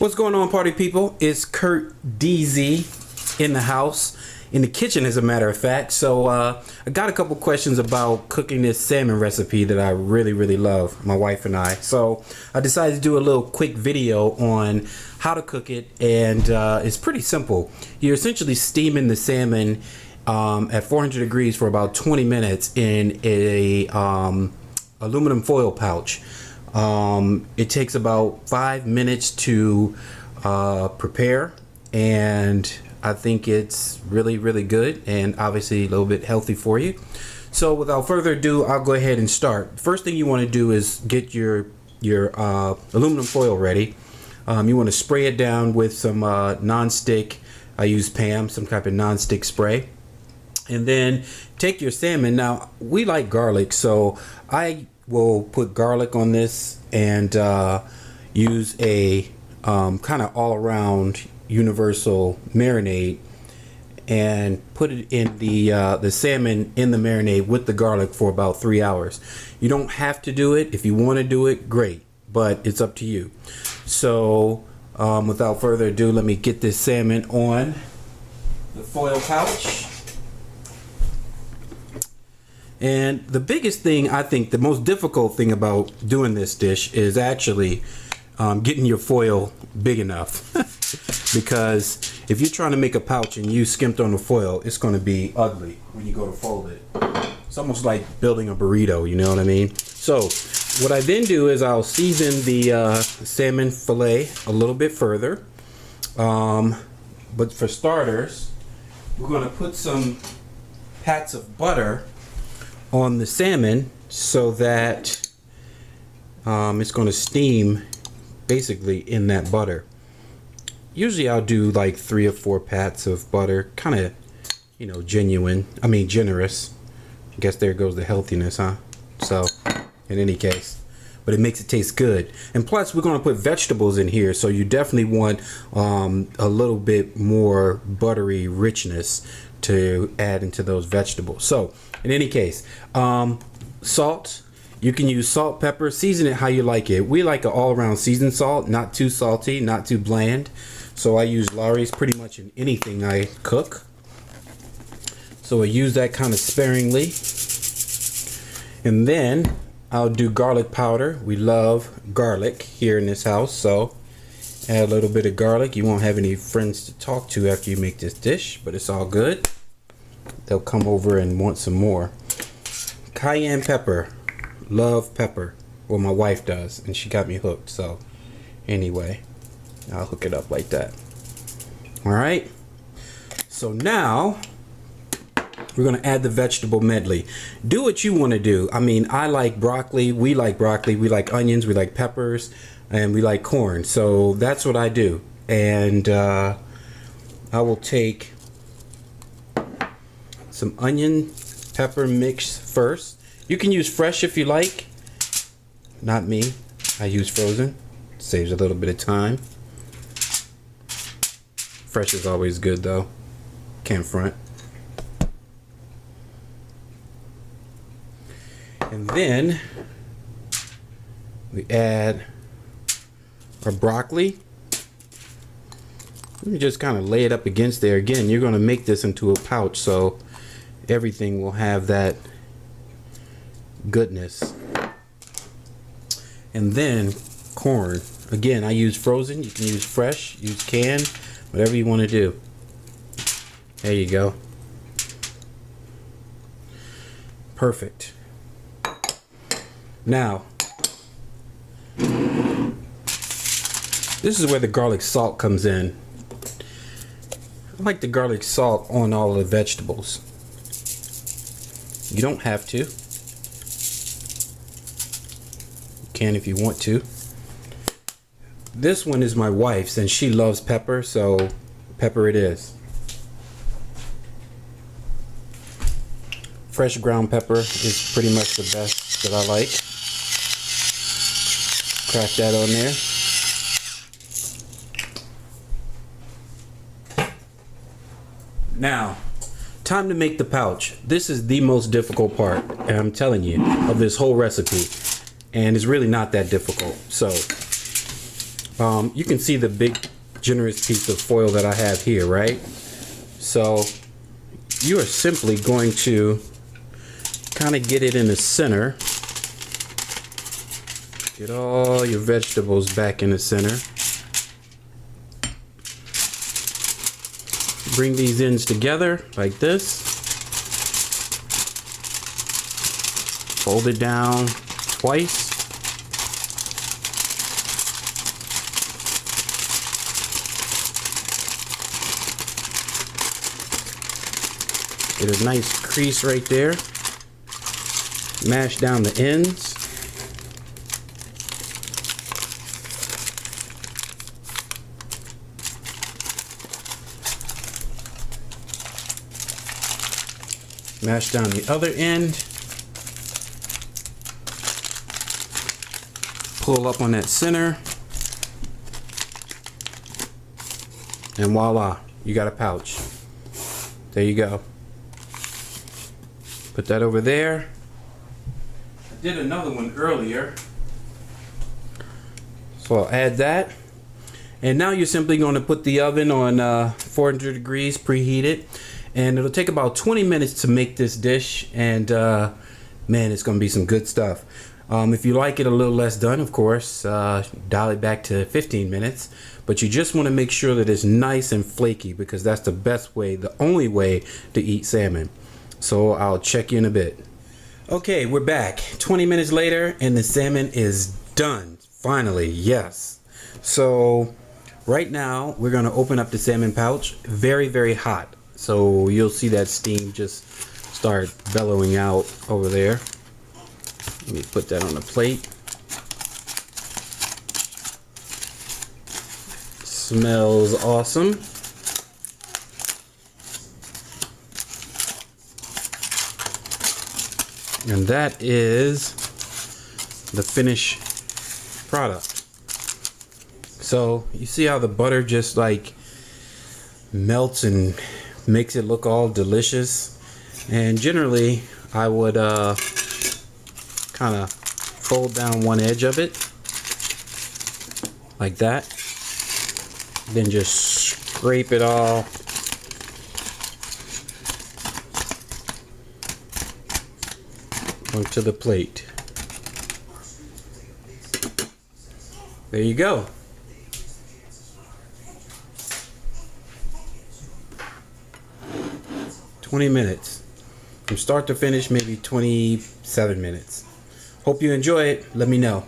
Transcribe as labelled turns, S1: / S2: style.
S1: What's going on, party people? It's Kurt DZ in the house, in the kitchen as a matter of fact. So I got a couple questions about cooking this salmon recipe that I really love, my wife and I. So I decided to do a little quick video on how to cook it, and it's pretty simple. You're essentially steaming the salmon at 400 degrees for about 20 minutes in a aluminum foil pouch. It takes about 5 minutes to prepare, and I think it's really good, and obviously a little bit healthy for you. So without further ado, I'll go ahead and start. First thing you want to do is get your aluminum foil ready. You want to spray it down with some non-stick. I use Pam, some type of non-stick spray. And then take your salmon. Now we like garlic, so I will put garlic on this and use a kind of all-around universal marinade and put it in the salmon in the marinade with the garlic for about 3 hours. You don't have to do it. If you want to do it, great, but it's up to you. So without further ado, let me get this salmon on the foil pouch. And the biggest thing, I think the most difficult thing about doing this dish is actually getting your foil big enough. Because if you're trying to make a pouch and you skimped on the foil, it's going to be ugly when you go to fold it. It's almost like building a burrito, you know what I mean? So what I then do is I'll season the salmon fillet a little bit further. But for starters, we're going to put some pats of butter on the salmon so that it's going to steam basically in that butter. Usually I'll do like 3 or 4 pats of butter, kind of, you know, generous. I guess there goes the healthiness, huh? So in any case, but it makes it taste good. And plus we're going to put vegetables in here, so you definitely want a little bit more buttery richness to add into those vegetables. So in any case, salt. You can use salt, pepper, season it how you like it. We like an all-around seasoned salt, not too salty, not too bland. So I use Lawry's pretty much in anything I cook. So I use that kind of sparingly. And then I'll do garlic powder. We love garlic here in this house, so add a little bit of garlic. You won't have any friends to talk to after you make this dish, but it's all good. They'll come over and want some more. Cayenne pepper. Love pepper. Well, my wife does, and she got me hooked. So anyway, I'll hook it up like that. All right. So now we're going to add the vegetable medley. Do what you want to do. I mean, I like broccoli. We like broccoli. We like onions. We like peppers. And we like corn. So that's what I do. And I will take some onion pepper mix first. You can use fresh if you like. Not me. I use frozen. Saves a little bit of time. Fresh is always good though. Can't front. And then we add our broccoli. Let me just kind of lay it up against there. Again, you're going to make this into a pouch, so everything will have that goodness. And then corn. Again, I use frozen. You can use fresh, use canned, whatever you want to do. There you go. Perfect. Now, this is where the garlic salt comes in. I like the garlic salt on all of the vegetables. You don't have to. You can if you want to. This one is my wife's, and she loves pepper, so pepper it is. Fresh ground pepper is pretty much the best that I like. Crack that on there. Now, time to make the pouch. This is the most difficult part, and I'm telling you, of this whole recipe. And it's really not that difficult. So You can see the big generous piece of foil that I have here, right? So you are simply going to kind of get it in the center. Get all your vegetables back in the center. Bring these ends together like this. Fold it down twice. Get a nice crease right there. Mash down the ends. Mash down the other end. Pull up on that center. And voila, you got a pouch. There you go. Put that over there. I did another one earlier. So I'll add that. And now you're simply going to put the oven on 400 degrees preheated. And it'll take about 20 minutes to make this dish. And man, it's going to be some good stuff. If you like it a little less done, of course, dial it back to 15 minutes. But you just want to make sure that it's nice and flaky, because that's the best way, the only way to eat salmon. So I'll check you in a bit. Okay, we're back 20 minutes later and the salmon is done. Finally, yes. So right now we're going to open up the salmon pouch. Very, very hot. So you'll see that steam just start bellowing out over there. Let me put that on the plate. Smells awesome. And that is the finished product. So you see how the butter just like melts and makes it look all delicious. And generally I would kind of fold down one edge of it like that, then just scrape it all onto the plate. There you go. "20 minutes. From start to finish, maybe 27 minutes. Hope you enjoy it. Let me know.